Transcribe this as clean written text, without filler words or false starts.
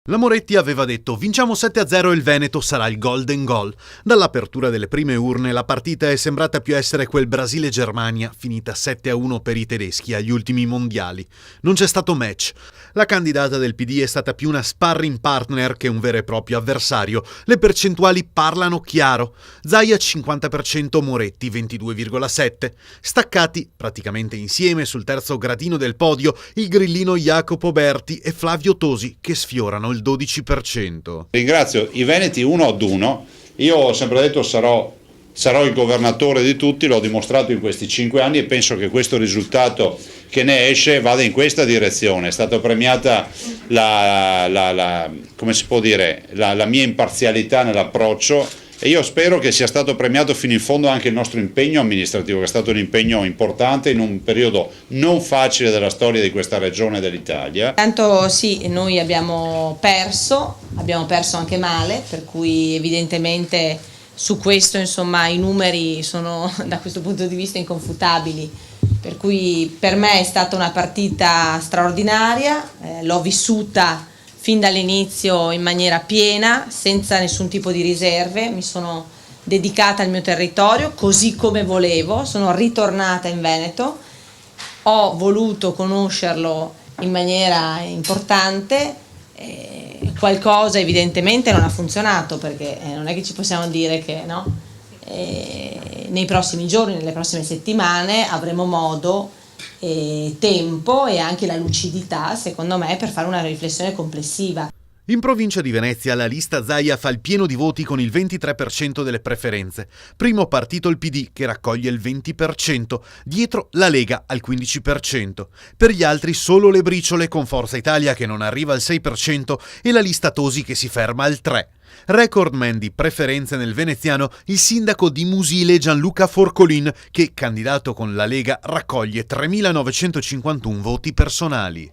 La Moretti aveva detto: vinciamo 7-0 e il Veneto sarà il golden goal. Dall'apertura delle prime urne la partita è sembrata più essere quel Brasile-Germania finita 7-1 per i tedeschi agli ultimi mondiali. Non c'è stato match. La candidata del PD è stata più una sparring partner che un vero e proprio avversario. Le percentuali parlano chiaro. Zaia 50%, Moretti 22,7%. Staccati praticamente insieme sul terzo gradino del podio il grillino Jacopo Berti e Flavio Tosi che sfiorano il 12%. Ringrazio i veneti uno ad uno. Io ho sempre detto sarò il governatore di tutti, l'ho dimostrato in questi 5 anni e penso che questo risultato che ne esce vada in questa direzione. È stata premiata come si può dire, la mia imparzialità nell'approccio e io spero che sia stato premiato fino in fondo anche il nostro impegno amministrativo, che è stato un impegno importante in un periodo non facile della storia di questa regione dell'Italia. Tanto sì, noi abbiamo perso anche male, per cui evidentemente su questo insomma i numeri sono da questo punto di vista inconfutabili, per cui per me è stata una partita straordinaria, l'ho vissuta fin dall'inizio in maniera piena, senza nessun tipo di riserve, mi sono dedicata al mio territorio così come volevo, sono ritornata in Veneto, ho voluto conoscerlo in maniera importante, qualcosa evidentemente non ha funzionato perché non è che ci possiamo dire che no. Nei prossimi giorni, nelle prossime settimane avremo modo, tempo e anche la lucidità, secondo me, per fare una riflessione complessiva. In provincia di Venezia la lista Zaia fa il pieno di voti con il 23% delle preferenze. Primo partito il PD che raccoglie il 20%, dietro la Lega al 15%. Per gli altri solo le briciole con Forza Italia che non arriva al 6% e la lista Tosi che si ferma al 3%. Recordman di preferenze nel veneziano il sindaco di Musile Gianluca Forcolin che, candidato con la Lega, raccoglie 3.951 voti personali.